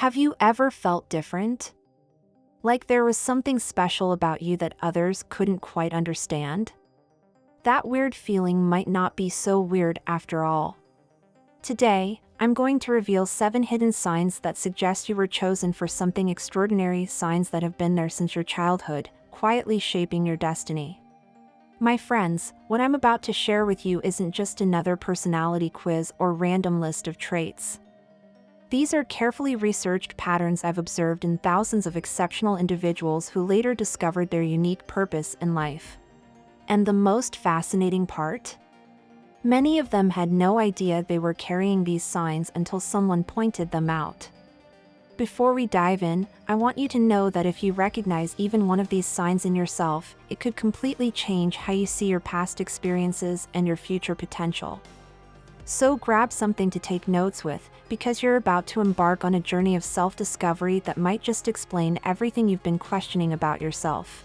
Have you ever felt different? Like there was something special about you that others couldn't quite understand? That weird feeling might not be so weird after all. Today, I'm going to reveal 7 hidden signs that suggest you were chosen for something extraordinary, signs that have been there since your childhood, quietly shaping your destiny. My friends, what I'm about to share with you isn't just another personality quiz or random list of traits. These are carefully researched patterns I've observed in thousands of exceptional individuals who later discovered their unique purpose in life. And the most fascinating part? Many of them had no idea they were carrying these signs until someone pointed them out. Before we dive in, I want you to know that if you recognize even one of these signs in yourself, it could completely change how you see your past experiences and your future potential. So grab something to take notes with, because you're about to embark on a journey of self-discovery that might just explain everything you've been questioning about yourself.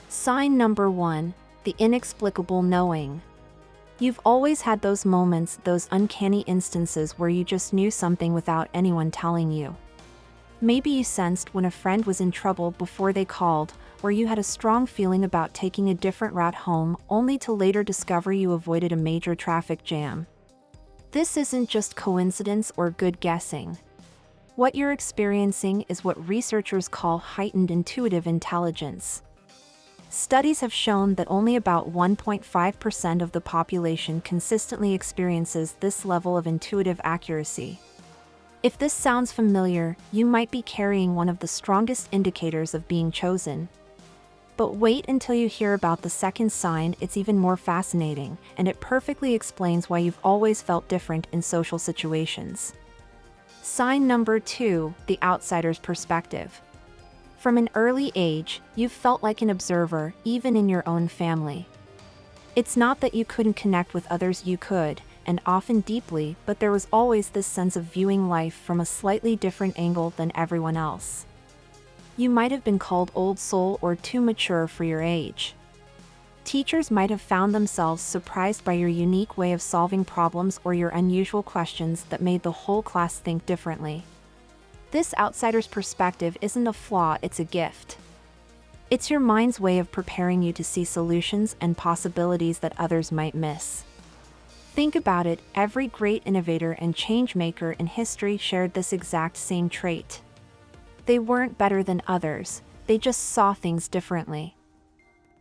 Sign number 1, the inexplicable knowing. You've always had those moments, those uncanny instances where you just knew something without anyone telling you. Maybe you sensed when a friend was in trouble before they called, or you had a strong feeling about taking a different route home, only to later discover you avoided a major traffic jam. This isn't just coincidence or good guessing. What you're experiencing is what researchers call heightened intuitive intelligence. Studies have shown that only about 1.5% of the population consistently experiences this level of intuitive accuracy. If this sounds familiar, you might be carrying one of the strongest indicators of being chosen. But wait until you hear about the second sign, it's even more fascinating, and it perfectly explains why you've always felt different in social situations. Sign number 2, the outsider's perspective. From an early age, you've felt like an observer, even in your own family. It's not that you couldn't connect with others, you could, and often deeply, but there was always this sense of viewing life from a slightly different angle than everyone else. You might have been called old soul or too mature for your age. Teachers might have found themselves surprised by your unique way of solving problems or your unusual questions that made the whole class think differently. This outsider's perspective isn't a flaw, it's a gift. It's your mind's way of preparing you to see solutions and possibilities that others might miss. Think about it, every great innovator and change maker in history shared this exact same trait. They weren't better than others, they just saw things differently.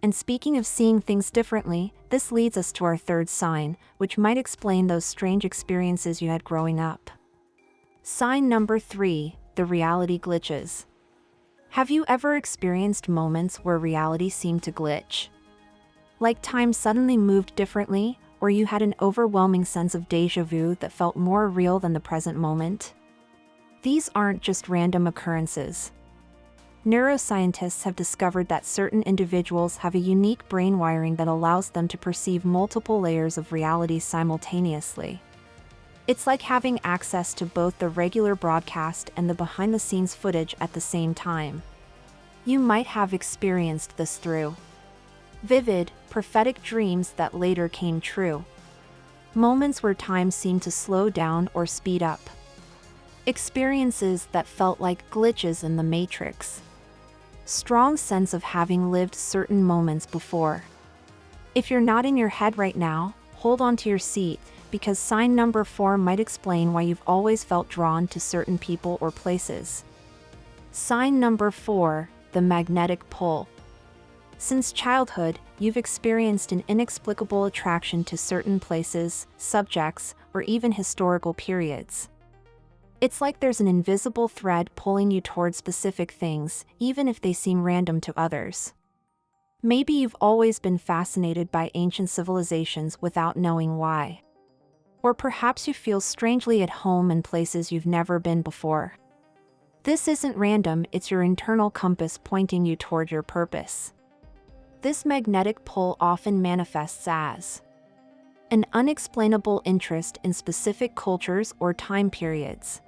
And speaking of seeing things differently, this leads us to our third sign, which might explain those strange experiences you had growing up. Sign number 3, the reality glitches. Have you ever experienced moments where reality seemed to glitch? Like time suddenly moved differently, or you had an overwhelming sense of déjà vu that felt more real than the present moment? These aren't just random occurrences. Neuroscientists have discovered that certain individuals have a unique brain wiring that allows them to perceive multiple layers of reality simultaneously. It's like having access to both the regular broadcast and the behind-the-scenes footage at the same time. You might have experienced this through vivid, prophetic dreams that later came true. Moments where time seemed to slow down or speed up. Experiences that felt like glitches in the matrix. Strong sense of having lived certain moments before. If you're nodding your head right now, hold on to your seat, because sign number 4 might explain why you've always felt drawn to certain people or places. Sign number 4, the magnetic pull. Since childhood, you've experienced an inexplicable attraction to certain places, subjects, or even historical periods. It's like there's an invisible thread pulling you toward specific things, even if they seem random to others. Maybe you've always been fascinated by ancient civilizations without knowing why. Or perhaps you feel strangely at home in places you've never been before. This isn't random, it's your internal compass pointing you toward your purpose. This magnetic pull often manifests as an unexplainable interest in specific cultures or time periods,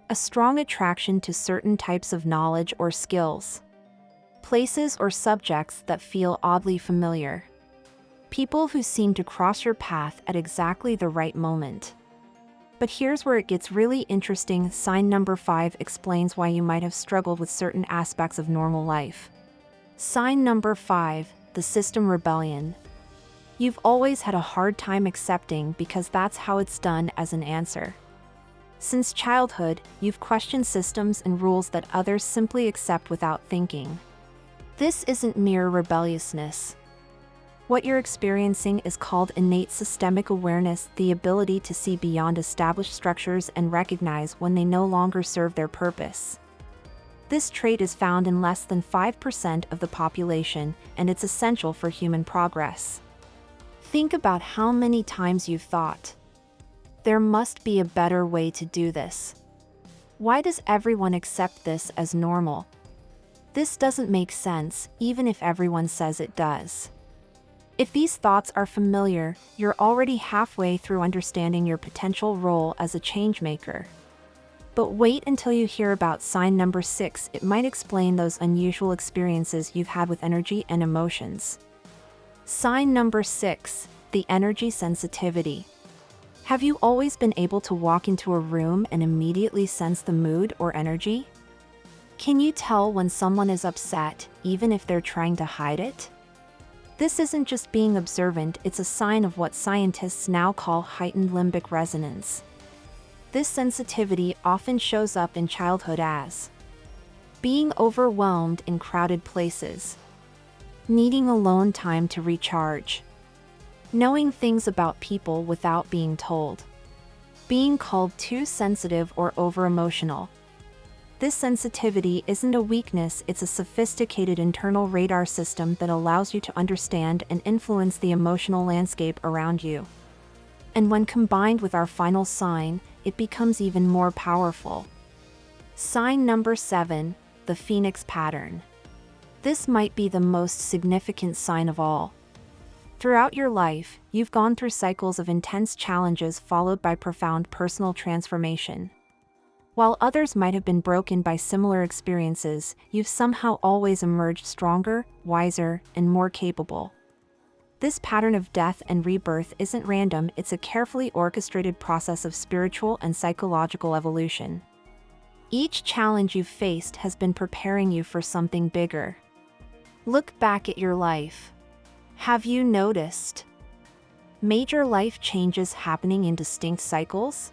a strong attraction to certain types of knowledge or skills, places or subjects that feel oddly familiar, people who seem to cross your path at exactly the right moment. But here's where it gets really interesting. Sign number 5 explains why you might have struggled with certain aspects of normal life. Sign number 5, the system rebellion. You've always had a hard time accepting because that's how it's done as an answer. Since childhood, you've questioned systems and rules that others simply accept without thinking. This isn't mere rebelliousness. What you're experiencing is called innate systemic awareness, the ability to see beyond established structures and recognize when they no longer serve their purpose. This trait is found in less than 5% of the population, and it's essential for human progress. Think about how many times you've thought, "There must be a better way to do this. Why does everyone accept this as normal? This doesn't make sense, even if everyone says it does." If these thoughts are familiar, you're already halfway through understanding your potential role as a changemaker. But wait until you hear about sign number 6. It might explain those unusual experiences you've had with energy and emotions. Sign number 6, the energy sensitivity. Have you always been able to walk into a room and immediately sense the mood or energy? Can you tell when someone is upset, even if they're trying to hide it? This isn't just being observant, it's a sign of what scientists now call heightened limbic resonance. This sensitivity often shows up in childhood as being overwhelmed in crowded places, needing alone time to recharge, knowing things about people without being told, being called too sensitive or over-emotional. This sensitivity isn't a weakness, it's a sophisticated internal radar system that allows you to understand and influence the emotional landscape around you. And when combined with our final sign, it becomes even more powerful. Sign number 7, the Phoenix pattern. This might be the most significant sign of all. Throughout your life, you've gone through cycles of intense challenges followed by profound personal transformation. While others might have been broken by similar experiences, you've somehow always emerged stronger, wiser, and more capable. This pattern of death and rebirth isn't random, it's a carefully orchestrated process of spiritual and psychological evolution. Each challenge you've faced has been preparing you for something bigger. Look back at your life. Have you noticed major life changes happening in distinct cycles?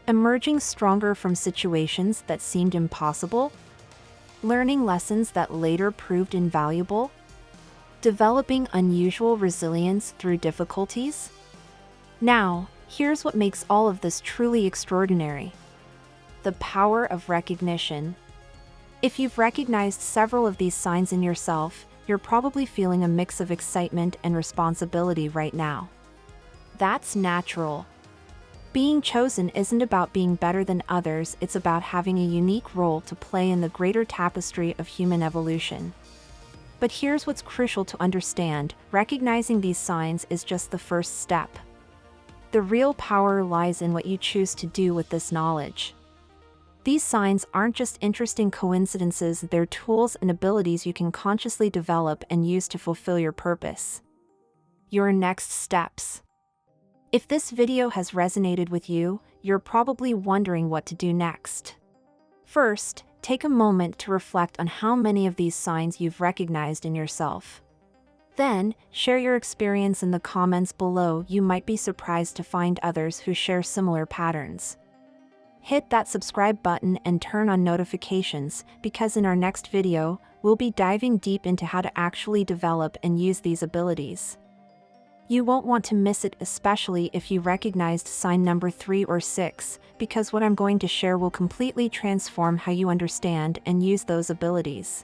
Emerging stronger from situations that seemed impossible? Learning lessons that later proved invaluable? Developing unusual resilience through difficulties? Now, here's what makes all of this truly extraordinary: the power of recognition. If you've recognized several of these signs in yourself, you're probably feeling a mix of excitement and responsibility right now. That's natural. Being chosen isn't about being better than others, it's about having a unique role to play in the greater tapestry of human evolution. But here's what's crucial to understand: recognizing these signs is just the first step. The real power lies in what you choose to do with this knowledge. These signs aren't just interesting coincidences, they're tools and abilities you can consciously develop and use to fulfill your purpose. Your next steps. If this video has resonated with you, you're probably wondering what to do next. First, take a moment to reflect on how many of these signs you've recognized in yourself. Then, share your experience in the comments below. You might be surprised to find others who share similar patterns. Hit that subscribe button and turn on notifications, because in our next video, we'll be diving deep into how to actually develop and use these abilities. You won't want to miss it, especially if you recognized sign number 3 or 6, because what I'm going to share will completely transform how you understand and use those abilities.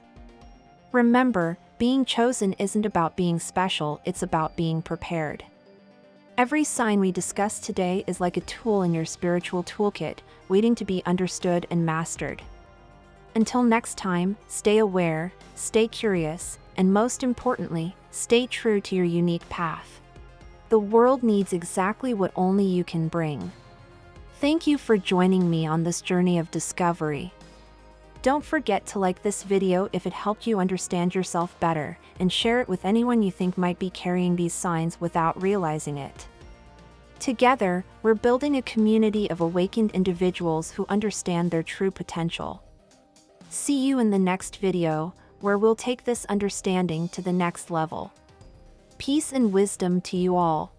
Remember, being chosen isn't about being special, it's about being prepared. Every sign we discuss today is like a tool in your spiritual toolkit, waiting to be understood and mastered. Until next time, stay aware, stay curious, and most importantly, stay true to your unique path. The world needs exactly what only you can bring. Thank you for joining me on this journey of discovery. Don't forget to like this video if it helped you understand yourself better, and share it with anyone you think might be carrying these signs without realizing it. Together, we're building a community of awakened individuals who understand their true potential. See you in the next video, where we'll take this understanding to the next level. Peace and wisdom to you all.